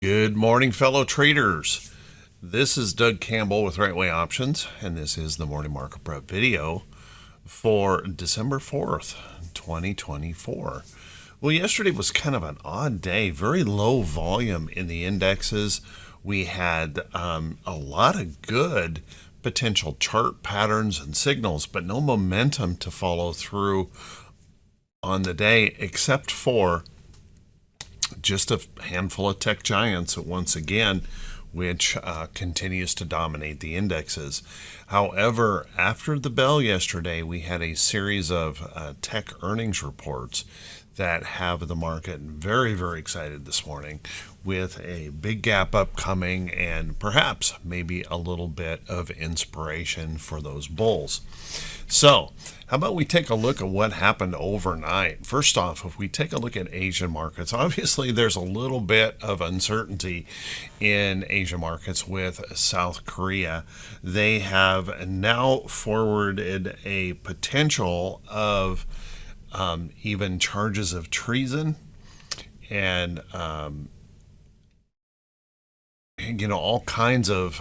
Good morning, fellow traders. This is Doug Campbell with Right Way Options, and this is the morning market prep video for December 4th, 2024. Well, yesterday was kind of an odd day, very low volume in the indexes. We had a lot of good potential chart patterns and signals, but no momentum to follow through on the day except for just a handful of tech giants once again, which continues to dominate the indexes. However, after the bell yesterday, we had a series of tech earnings reports that have the market very, very excited this morning, with a big gap up coming and perhaps maybe a little bit of inspiration for those bulls. So, how about we take a look at what happened overnight? First off, if we take a look at Asian markets, obviously there's a little bit of uncertainty in Asian markets with South Korea. They have now forwarded a potential of even charges of treason and all kinds of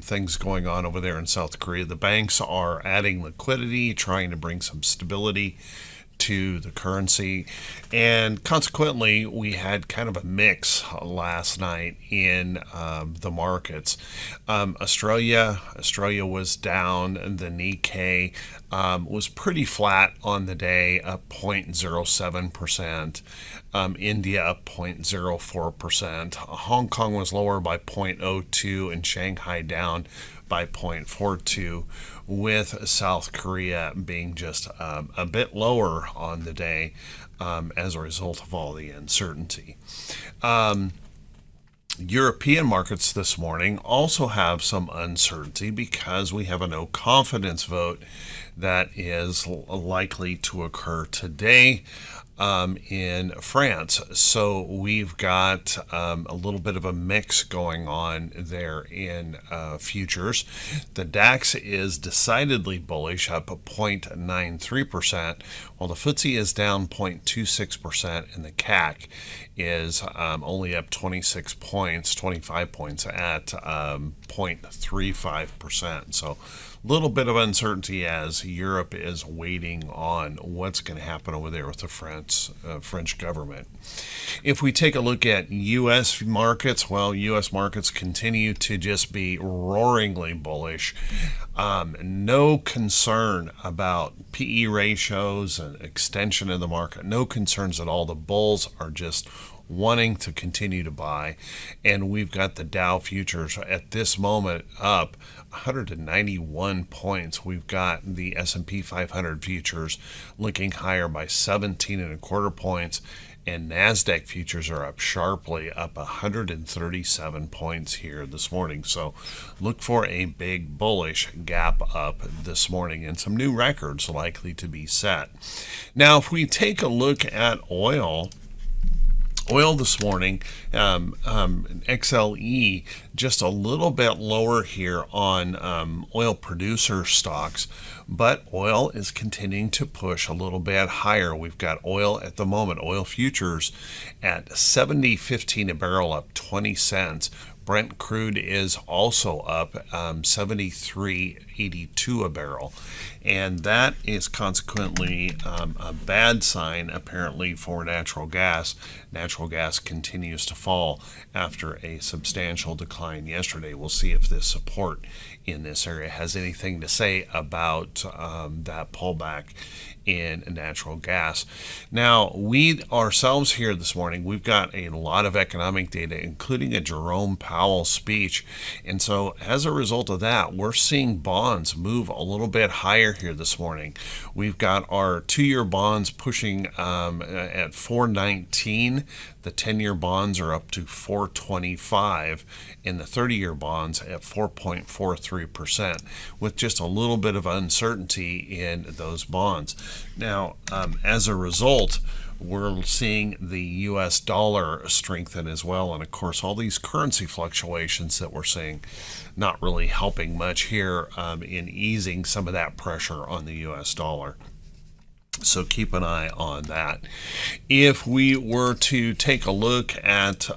things going on over there in South Korea. The banks are adding liquidity, trying to bring some stability to the currency, and consequently we had kind of a mix last night in the markets. Australia was down. The Nikkei was pretty flat on the day, up 0.07%. India up 0.04%. Hong Kong was lower by 0.02%, and Shanghai down by 0.42%, with South Korea being just a bit lower on the day as a result of all the uncertainty. European markets this morning also have some uncertainty because we have a no confidence vote that is likely to occur today in France. So we've got a little bit of a mix going on there in futures. The DAX is decidedly bullish, up 0.93%, while the FTSE is down 0.26%, and the CAC is only up 25 points at 0.35%. So a little bit of uncertainty as Europe is waiting on what's going to happen over there with the French government. If we take a look at U.S. markets, well, U.S. markets continue to just be roaringly bullish. No concern about PE ratios and extension of the market. No concerns at all. The bulls are just wanting to continue to buy, and we've got the Dow futures at this moment up 191 points. We've got the S&P 500 futures looking higher by 17 and a quarter points, and NASDAQ futures are up sharply, up 137 points here this morning. So look for a big bullish gap up this morning and some new records likely to be set. Now, if we take a look at oil this morning, XLE just a little bit lower here on oil producer stocks, but oil is continuing to push a little bit higher. We've got oil at the moment, oil futures at $70.15 a barrel, up 20 cents. Brent crude is also up 73.82 a barrel, and that is consequently a bad sign apparently for natural gas. Natural gas continues to fall after a substantial decline yesterday. We'll see if this support in this area has anything to say about that pullback in natural gas. Now, we ourselves here this morning, we've got a lot of economic data, including a Jerome Powell speech. And so as a result of that, we're seeing bonds move a little bit higher here this morning. We've got our 2-year bonds pushing at 419. The 10-year bonds are up to 425, and the 30-year bonds at 4.43%, with just a little bit of uncertainty in those bonds. Now, as a result, we're seeing the U.S. dollar strengthen as well, and of course, all these currency fluctuations that we're seeing not really helping much here in easing some of that pressure on the U.S. dollar. So keep an eye on that. If we were to take a look at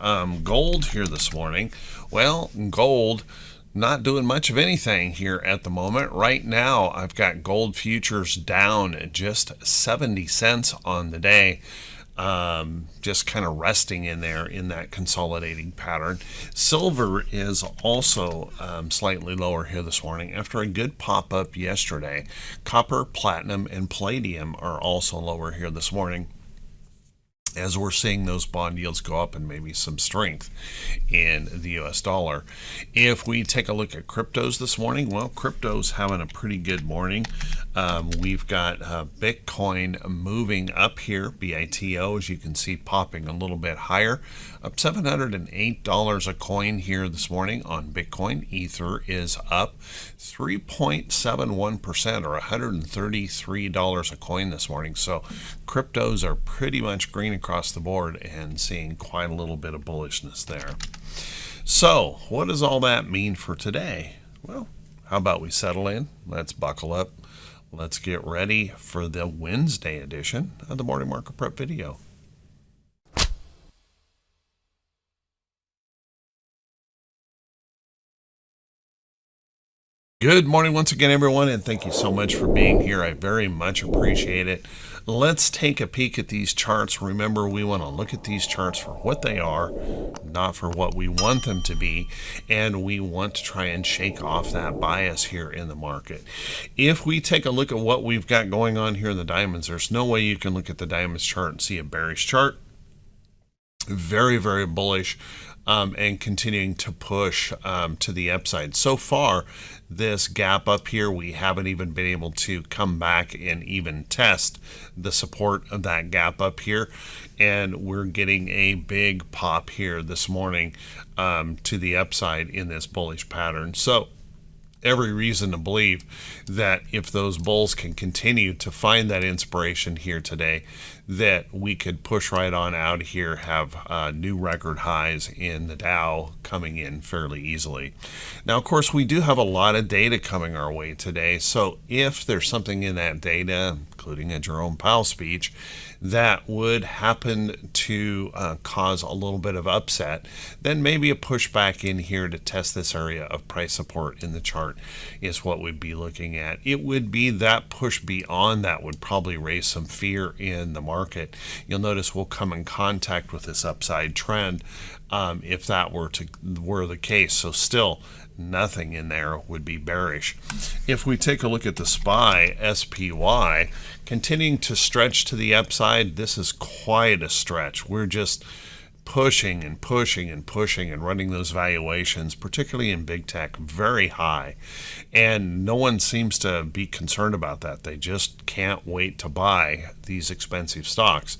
gold here this morning, well, gold not doing much of anything here at the moment. Right now, I've got gold futures down just 70 cents on the day. Just kind of resting in there in that consolidating pattern. Silver is also slightly lower here this morning after a good pop up yesterday. Copper, platinum, and palladium are also lower here this morning, as we're seeing those bond yields go up and maybe some strength in the US dollar. If we take a look at cryptos this morning, well, crypto's having a pretty good morning. We've got Bitcoin moving up here, BITO, as you can see, popping a little bit higher, up $708 a coin here this morning on Bitcoin. Ether is up 3.71% or $133 a coin this morning. So cryptos are pretty much green across the board and seeing quite a little bit of bullishness there. So what does all that mean for today? Well, how about we settle in? Let's buckle up. Let's get ready for the Wednesday edition of the Morning Market Prep video. Good morning once again, everyone, and thank you so much for being here. I very much appreciate it. Let's take a peek at these charts. Remember, we want to look at these charts for what they are, not for what we want them to be, and we want to try and shake off that bias here in the market. If we take a look at what we've got going on here in the diamonds, there's no way you can look at the diamonds chart and see a bearish chart. Very, very bullish. And continuing to push to the upside. So far, this gap up here, we haven't even been able to come back and even test the support of that gap up here. And we're getting a big pop here this morning to the upside in this bullish pattern. So every reason to believe that if those bulls can continue to find that inspiration here today, that we could push right on out here, have new record highs in the Dow coming in fairly easily. Now, of course, we do have a lot of data coming our way today. So if there's something in that data, including a Jerome Powell speech, that would happen to cause a little bit of upset, then maybe a pushback in here to test this area of price support in the chart is what we'd be looking at. It would be that push beyond that would probably raise some fear in the market. You'll notice we'll come in contact with this upside trend if that were the case. So still, nothing in there would be bearish. If we take a look at the SPY continuing to stretch to the upside, this is quite a stretch. We're just pushing and pushing and pushing and running those valuations, particularly in big tech, very high. And no one seems to be concerned about that. They just can't wait to buy these expensive stocks.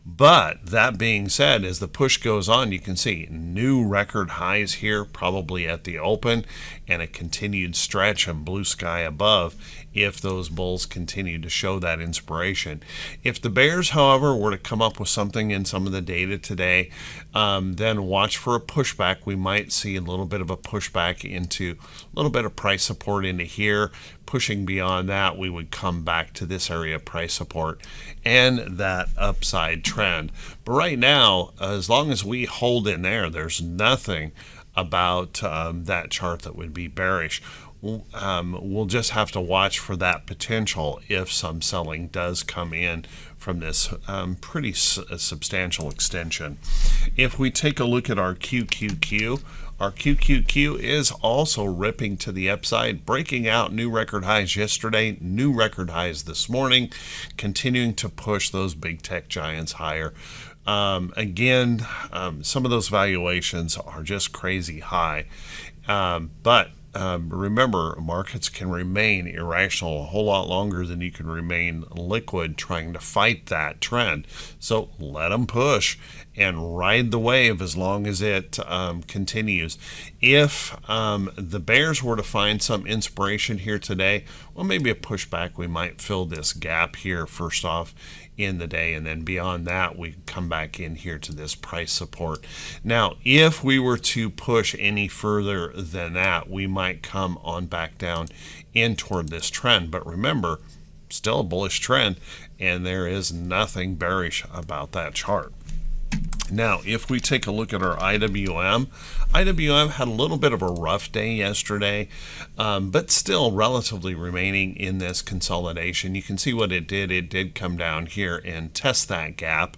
But that being said, as the push goes on, you can see new record highs here, probably at the open, and a continued stretch and blue sky above if those bulls continue to show that inspiration. If the bears, however, were to come up with something in some of the data today, then watch for a pushback. We might see a little bit of a pushback into a little bit of price support into here. Pushing beyond that, we would come back to this area of price support and that upside trend. But right now, as long as we hold in there, there's nothing about that chart that would be bearish. We'll just have to watch for that potential if some selling does come in from this pretty substantial extension. If we take a look at our QQQ, our QQQ is also ripping to the upside, breaking out new record highs yesterday, new record highs this morning, continuing to push those big tech giants higher. Again, some of those valuations are just crazy high, but remember, markets can remain irrational a whole lot longer than you can remain liquid trying to fight that trend. So let them push and ride the wave as long as it continues. If the bears were to find some inspiration here today, well, maybe a pushback, we might fill this gap here first off in the day, and then beyond that we come back in here to this price support. Now, if we were to push any further than that, we might come on back down in toward this trend. But remember, still a bullish trend, and there is nothing bearish about that chart. Now, if we take a look at our IWM had a little bit of a rough day yesterday, but still relatively remaining in this consolidation. You can see what it did. It did come down here and test that gap,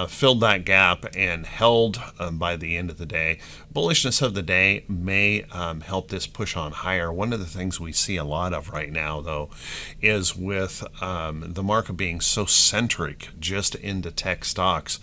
filled that gap, and held by the end of the day. Bullishness of the day may help this push on higher. One of the things we see a lot of right now, though, is with the market being so centric just into tech stocks,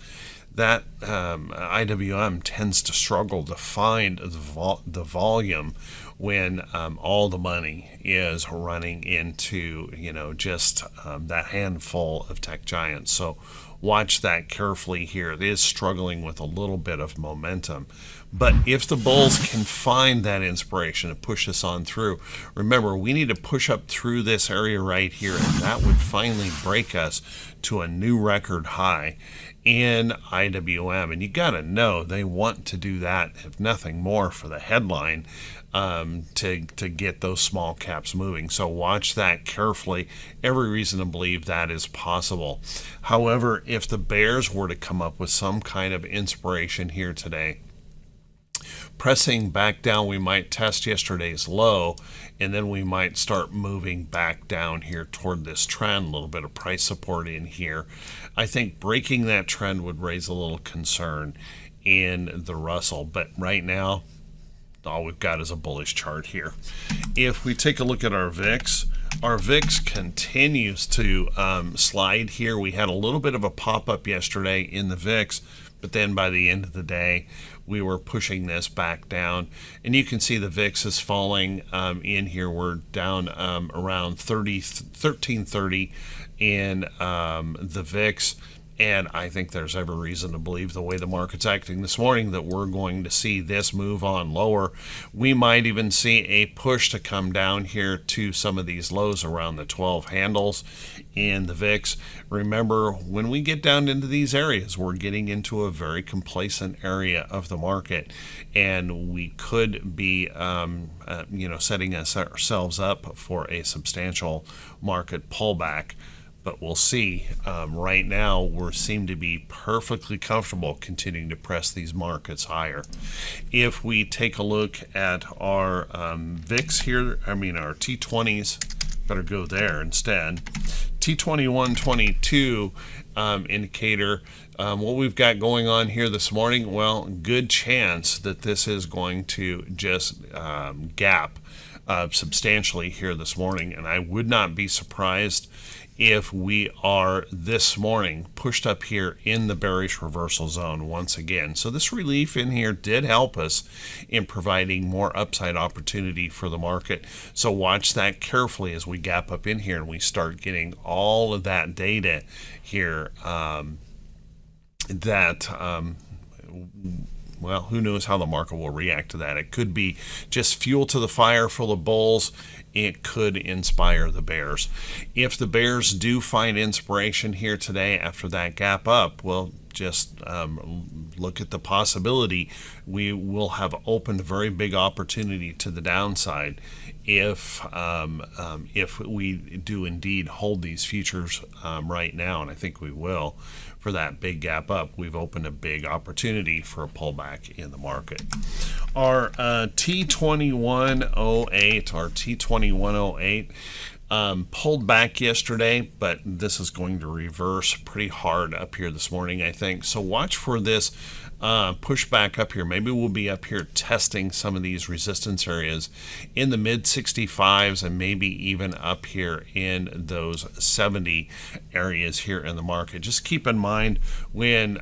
that IWM tends to struggle to find the volume when all the money is running into, just that handful of tech giants. So watch that carefully here. It is struggling with a little bit of momentum. But if the bulls can find that inspiration to push this on through, remember, we need to push up through this area right here, and that would finally break us to a new record high in IWM. And you got to know they want to do that, if nothing more, for the headline, to get those small caps moving. So watch that carefully. Every reason to believe that is possible. However, if the bears were to come up with some kind of inspiration here today, pressing back down, we might test yesterday's low, and then we might start moving back down here toward this trend. A little bit of price support in here. I think breaking that trend would raise a little concern in the Russell, but right now all we've got is a bullish chart here. If we take a look at our VIX continues to slide here. We had a little bit of a pop-up yesterday in the VIX, but then by the end of the day, we were pushing this back down. And you can see the VIX is falling in here. We're down around 1330 in the VIX. And I think there's every reason to believe, the way the market's acting this morning, that we're going to see this move on lower. We might even see a push to come down here to some of these lows around the 12 handles in the VIX. Remember, when we get down into these areas, we're getting into a very complacent area of the market, and we could be setting ourselves up for a substantial market pullback. But we'll see. Right now, we seem to be perfectly comfortable continuing to press these markets higher. If we take a look at our VIX here, our T20s, better go there instead. T2122 indicator. What we've got going on here this morning, well, good chance that this is going to just gap substantially here this morning, and I would not be surprised if we are this morning pushed up here in the bearish reversal zone once again. So this relief in here did help us in providing more upside opportunity for the market. So watch that carefully as we gap up in here and we start getting all of that data here well, who knows how the market will react to that. It could be just fuel to the fire for the bulls. It could inspire the bears. If the bears do find inspiration here today after that gap up, well, just look at the possibility we will have opened a very big opportunity to the downside if we do indeed hold these futures right now, and I think we will. For that big gap up, we've opened a big opportunity for a pullback in the market. Our T2108 pulled back yesterday, but this is going to reverse pretty hard up here this morning, I think. So watch for this push back up here. Maybe we'll be up here testing some of these resistance areas in the mid 65s and maybe even up here in those 70 areas here in the market. Just keep in mind when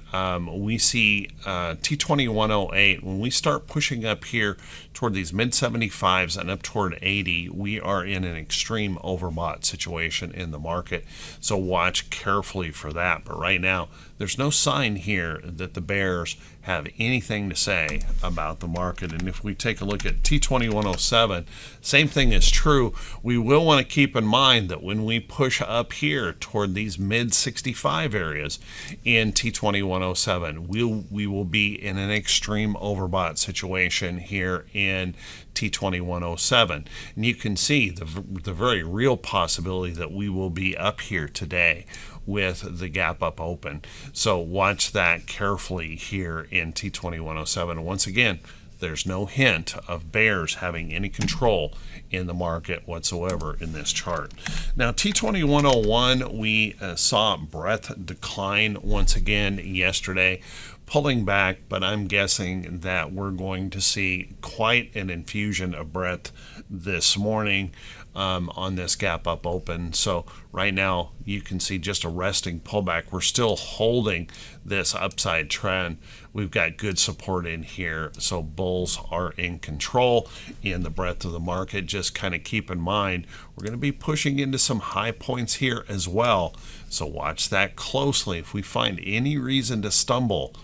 we see T2108, when we start pushing up here toward these mid 75s and up toward 80, we are in an extreme overbought situation in the market. So watch carefully for that. But right now, there's no sign here that the bears have anything to say about the market. And if we take a look at T2107, same thing is true. We will want to keep in mind that when we push up here toward these mid 65 areas in T2107, we will be in an extreme overbought situation here in T2107. And you can see the very real possibility that we will be up here today with the gap up open. So watch that carefully here in T2107. Once again, there's no hint of bears having any control in the market whatsoever in this chart. Now, T2101, we saw breadth decline once again yesterday, pulling back, but I'm guessing that we're going to see quite an infusion of breadth this morning on this gap up open. So right now you can see just a resting pullback. We're still holding this upside trend. We've got good support in here, so bulls are in control in the breadth of the market. Just kind of keep in mind we're going to be pushing into some high points here as well, so watch that closely. If we find any reason to stumble,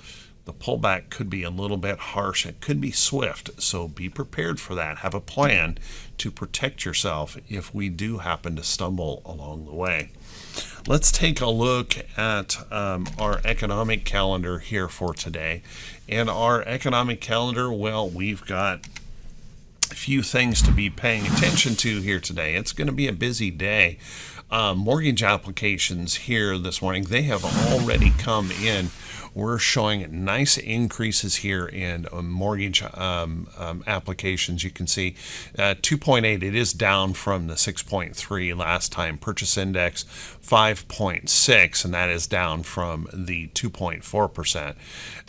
the pullback could be a little bit harsh. It could be swift, so be prepared for that. Have a plan to protect yourself if we do happen to stumble along the way. Let's take a look at our economic calendar here for today. And our economic calendar, well, we've got a few things to be paying attention to here today. It's going to be a busy day. Mortgage applications here this morning, they have already come in. We're showing nice increases here in mortgage applications. You can see 2.8. It is down from the 6.3 last time. Purchase index 5.6, and that is down from the 2.4%.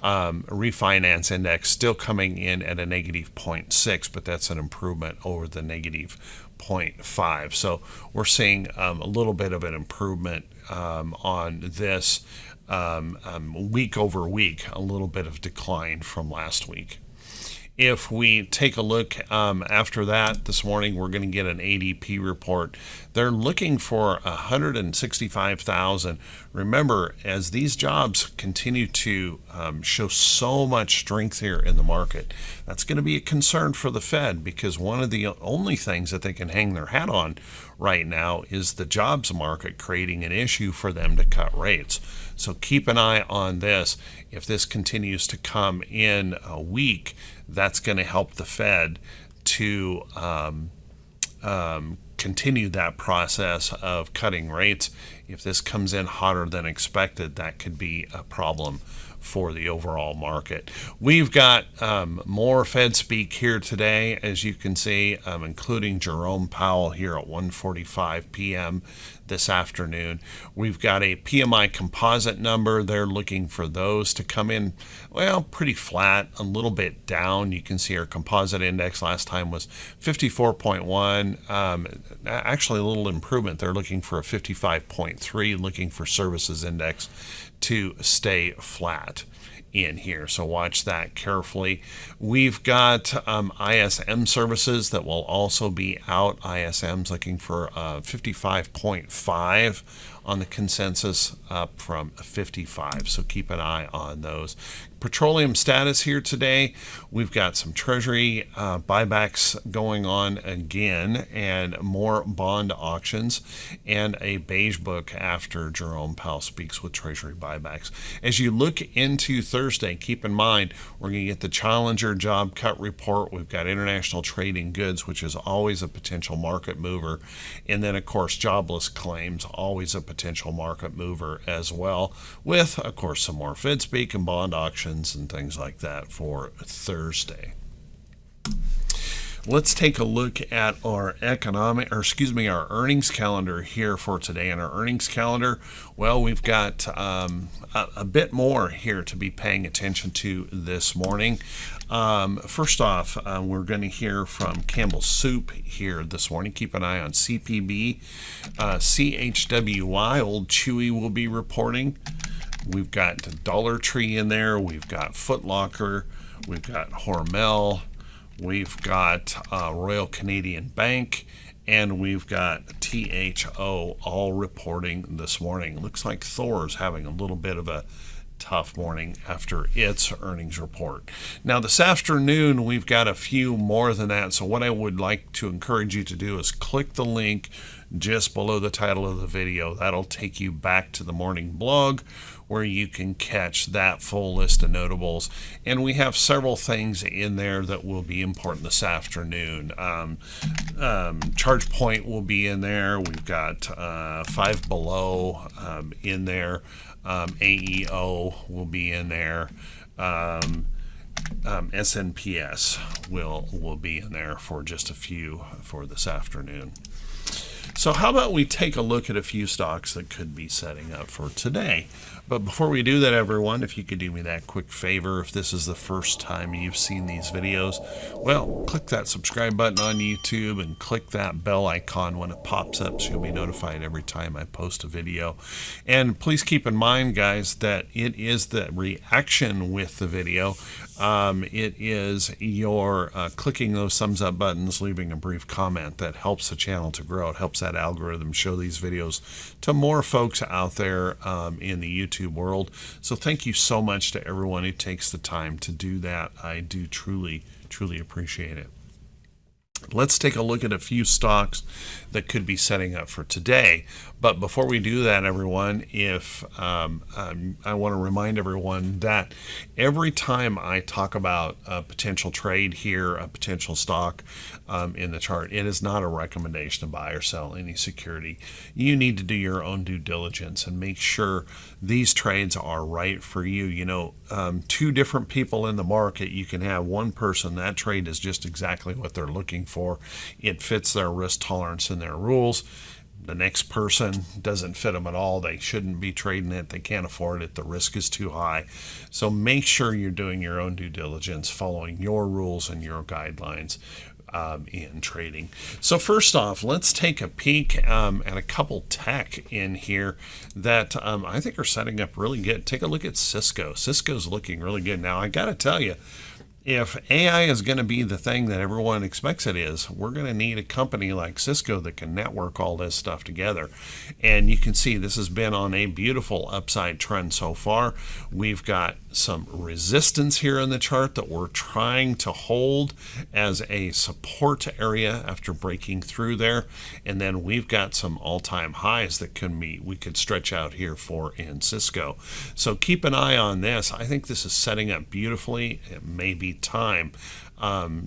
Refinance index still coming in at a negative 0.6, but that's an improvement over the negative 0.5. So we're seeing a little bit of an improvement on this week over week, a little bit of decline from last week. If we take a look after that this morning, we're going to get an ADP report. They're looking for 165,000. Remember, as these jobs continue to show so much strength here in the market, that's going to be a concern for the Fed, because one of the only things that they can hang their hat on right now is the jobs market creating an issue for them to cut rates. So keep an eye on this. If this continues to come in a week, that's going to help the Fed to continue that process of cutting rates. If this comes in hotter than expected, that could be a problem for the overall market. We've got more Fed speak here today, as you can see, including Jerome Powell here at 1:45 p.m. this afternoon. We've got a PMI composite number. They're looking for those to come in, well, pretty flat, a little bit down. You can see our composite index last time was 54.1. Actually, a little improvement. They're looking for a 55.3, looking for services index to stay flat in here. So watch that carefully. We've got ISM services that will also be out. ISM's looking for 55.5 on the consensus, up from 55. So keep an eye on those. Petroleum status here today. We've got some Treasury buybacks going on again, and more bond auctions, and a beige book after Jerome Powell speaks with Treasury buybacks. As you look into Thursday, keep in mind we're going to get the Challenger job cut report. We've got international trade in goods, which is always a potential market mover, and then of course jobless claims, always a potential market mover as well, with of course some more Fed speak and bond auctions and things like that for Thursday. Let's take a look at our our earnings calendar here for today. And our earnings calendar, well, we've got a bit more here to be paying attention to this morning. First off, we're going to hear from Campbell Soup here this morning. Keep an eye on CPB. CHWY, Old Chewy, will be reporting. We've got Dollar Tree in there. We've got Foot Locker. We've got Hormel. We've got Royal Canadian Bank. And we've got THO all reporting this morning. Looks like Thor's having a little bit of a tough morning after its earnings report. Now this afternoon we've got a few more than that, so what I would like to encourage you to do is click the link just below the title of the video. That'll take you back to the morning blog where you can catch that full list of notables, and we have several things in there that will be important this afternoon. Charge Point will be in there. We've got Five Below in there. AEO will be in there. SNPS will be in there for just a few for this afternoon. So how about we take a look at a few stocks that could be setting up for today. But before we do that, everyone, if you could do me that quick favor, if this is the first time you've seen these videos, well, click that subscribe button on YouTube and click that bell icon when it pops up so you'll be notified every time I post a video. And please keep in mind, guys, that it is the reaction with the video. It is your clicking those thumbs up buttons, leaving a brief comment that helps the channel to grow. It helps that algorithm show these videos to more folks out there in the YouTube world. So thank you so much to everyone who takes the time to do that. I do truly appreciate it. Let's take a look at a few stocks that could be setting up for today. But before we do that, everyone, if I want to remind everyone that every time I talk about a potential trade here, a potential stock in the chart, it is not a recommendation to buy or sell any security. You need to do your own due diligence and make sure these trades are right for you. You know, two different people in the market, you can have one person, that trade is just exactly what they're looking for. It fits their risk tolerance and their rules. The next person doesn't fit them at all. They shouldn't be trading it. They can't afford it. The risk is too high. So make sure you're doing your own due diligence, following your rules and your guidelines in trading. So first off, let's take a peek at a couple tech in here that I think are setting up really good. Take a look at Cisco. Cisco's looking really good. Now, I got to tell you, if AI is going to be the thing that everyone expects it is, we're going to need a company like Cisco that can network all this stuff together. And you can see this has been on a beautiful upside trend so far. We've got some resistance here in the chart that we're trying to hold as a support area after breaking through there. And then we've got some all-time highs that we could stretch out here for in Cisco. So keep an eye on this. I think this is setting up beautifully. It may be time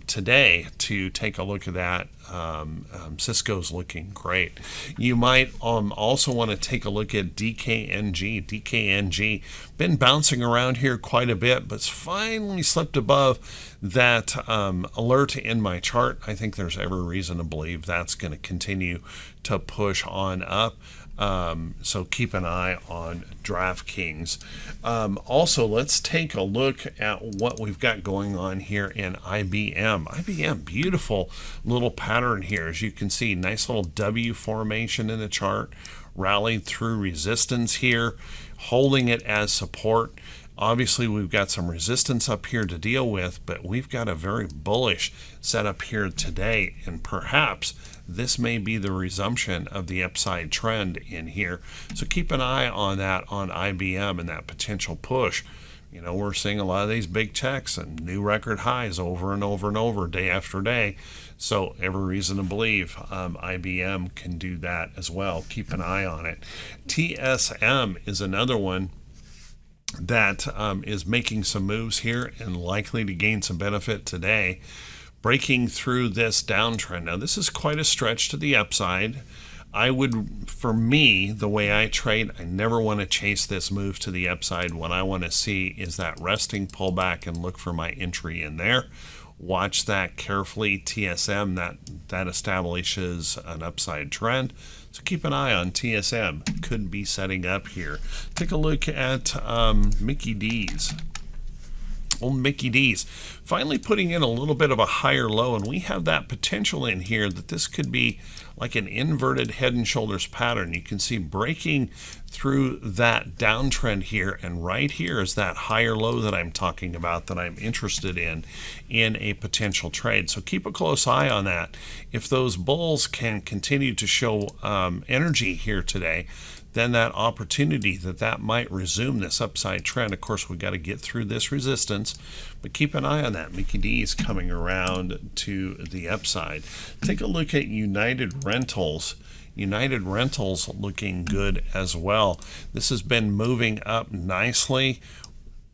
today to take a look at that. Cisco's looking great. You might also want to take a look at DKNG. DKNG been bouncing around here quite a bit, but it's finally slipped above that alert in my chart. I think there's every reason to believe that's going to continue to push on up. So keep an eye on DraftKings. Also, let's take a look at what we've got going on here in IBM. IBM, beautiful little pattern here. As you can see, nice little W formation in the chart, rallied through resistance here, holding it as support. Obviously, we've got some resistance up here to deal with, but we've got a very bullish setup here today, and perhaps this may be the resumption of the upside trend in here. So keep an eye on that on IBM and that potential push. You know, we're seeing a lot of these big techs and new record highs over and over and over, day after day. So every reason to believe IBM can do that as well. Keep an eye on it. TSM is another one that is making some moves here and likely to gain some benefit today, breaking through this downtrend. Now, this is quite a stretch to the upside. For me, the way I trade, I never want to chase this move to the upside. What I want to see is that resting pullback and look for my entry in there. Watch that carefully. TSM, that establishes an upside trend. So keep an eye on TSM. Could be setting up here. Take a look at Mickey D's. Old Mickey D's finally putting in a little bit of a higher low, and we have that potential in here that this could be like an inverted head and shoulders pattern. You can see breaking through that downtrend here, and right here is that higher low that I'm talking about, that I'm interested in a potential trade. So keep a close eye on that. If those bulls can continue to show energy here today, then that opportunity that might resume this upside trend. Of course, we got to get through this resistance, but keep an eye on that. Mickey D is coming around to the upside. Take a look at United Rentals. United Rentals looking good as well. This has been moving up nicely.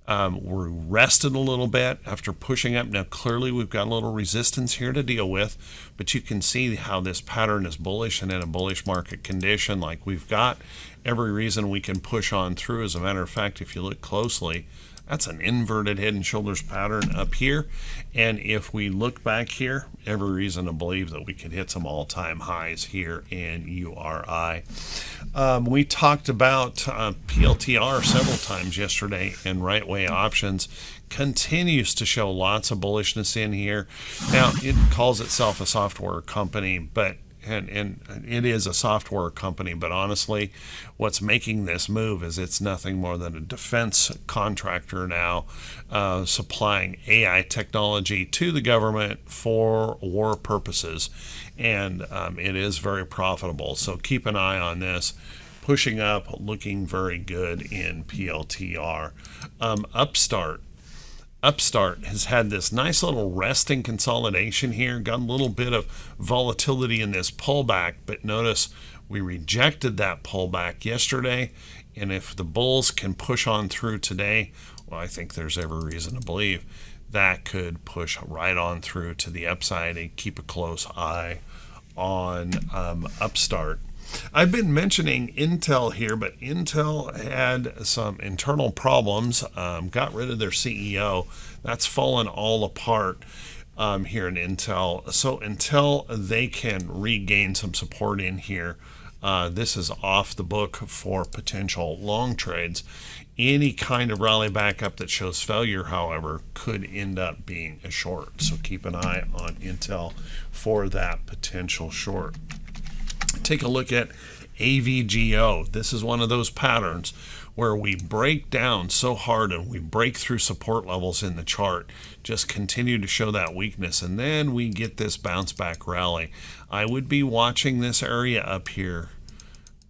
We're rested a little bit after pushing up. Now, clearly, we've got a little resistance here to deal with, but you can see how this pattern is bullish, and in a bullish market condition like we've got, every reason we can push on through. As a matter of fact, if you look closely, that's an inverted head and shoulders pattern up here. And if we look back here, every reason to believe that we could hit some all-time highs here in URI. We talked about PLTR several times yesterday, and right way options continues to show lots of bullishness in here. Now, it calls itself a software company, but and it is a software company, but honestly, what's making this move is it's nothing more than a defense contractor now, supplying AI technology to the government for war purposes, and it is very profitable. So keep an eye on this. Pushing up, looking very good in PLTR. Upstart has had this nice little resting consolidation here, got a little bit of volatility in this pullback, but notice we rejected that pullback yesterday, and if the bulls can push on through today, well, I think there's every reason to believe that could push right on through to the upside, and keep a close eye on Upstart. I've been mentioning Intel here, but Intel had some internal problems, got rid of their CEO. That's fallen all apart here in Intel. So until they can regain some support in here, this is off the book for potential long trades. Any kind of rally back up that shows failure, however, could end up being a short. So keep an eye on Intel for that potential short. Take a look at AVGO. This is one of those patterns where we break down so hard and we break through support levels in the chart, just continue to show that weakness, and then we get this bounce back rally. I would be watching this area up here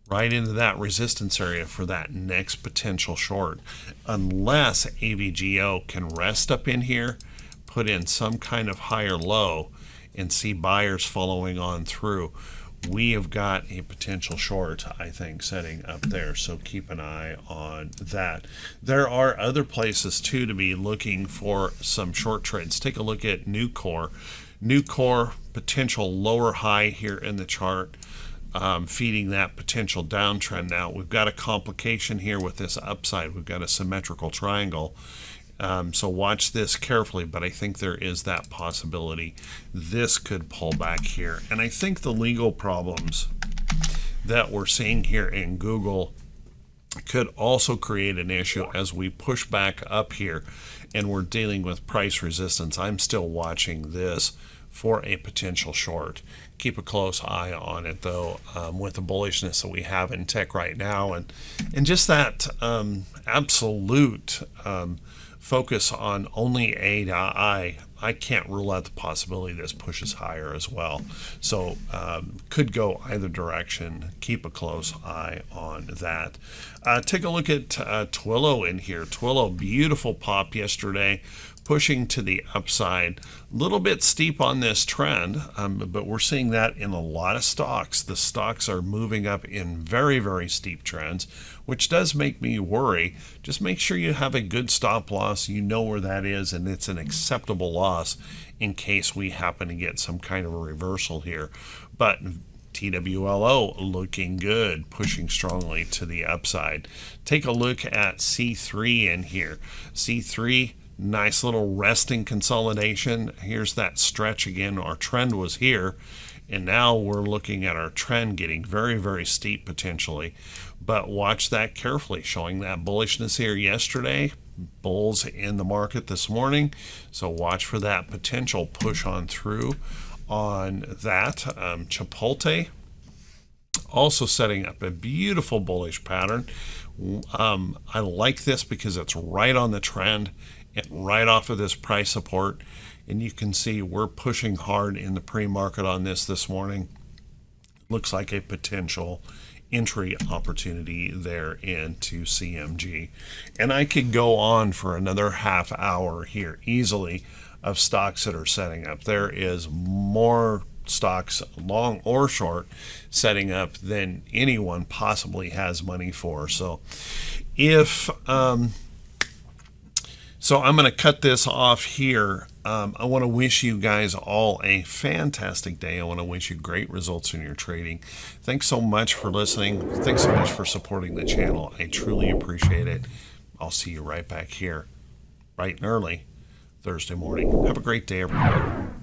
right into that resistance area for that next potential short, unless AVGO can rest up in here, put in some kind of higher low, and see buyers following on through. We have got a potential short, I think, setting up there, so keep an eye on that. There are other places too to be looking for some short trades. Take a look at Nucor. Nucor, potential lower high here in the chart, feeding that potential downtrend. Now we've got a complication here with this upside. We've got a symmetrical triangle. So watch this carefully, but I think there is that possibility this could pull back here. And I think the legal problems that we're seeing here in Google could also create an issue as we push back up here and we're dealing with price resistance. I'm still watching this for a potential short. Keep a close eye on it though, with the bullishness that we have in tech right now, and just that absolute focus on only AI, I can't rule out the possibility this pushes higher as well. So could go either direction. Keep a close eye on that. Take a look at Twilio in here. Twilio, beautiful pop yesterday, pushing to the upside. A little bit steep on this trend, but we're seeing that in a lot of stocks. The stocks are moving up in very, very steep trends, which does make me worry. Just make sure you have a good stop loss. You know where that is, and it's an acceptable loss in case we happen to get some kind of a reversal here. But TWLO looking good, pushing strongly to the upside. Take a look at C3 in here. C3, nice little resting consolidation. Here's that stretch again. Our trend was here, and now we're looking at our trend getting very, very steep potentially. But watch that carefully, showing that bullishness here yesterday. Bulls in the market this morning, so watch for that potential push on through on that. Chipotle also setting up a beautiful bullish pattern. I like this because it's right on the trend and right off of this price support, and you can see we're pushing hard in the pre-market on this morning. Looks like a potential entry opportunity there into CMG. And I could go on for another half hour here easily of stocks that are setting up. There is more stocks, long or short, setting up than anyone possibly has money for. So if so I'm going to cut this off here. I want to wish you guys all a fantastic day. I want to wish you great results in your trading. Thanks so much for listening. Thanks so much for supporting the channel. I truly appreciate it. I'll see you right back here, bright and early, Thursday morning. Have a great day, everybody.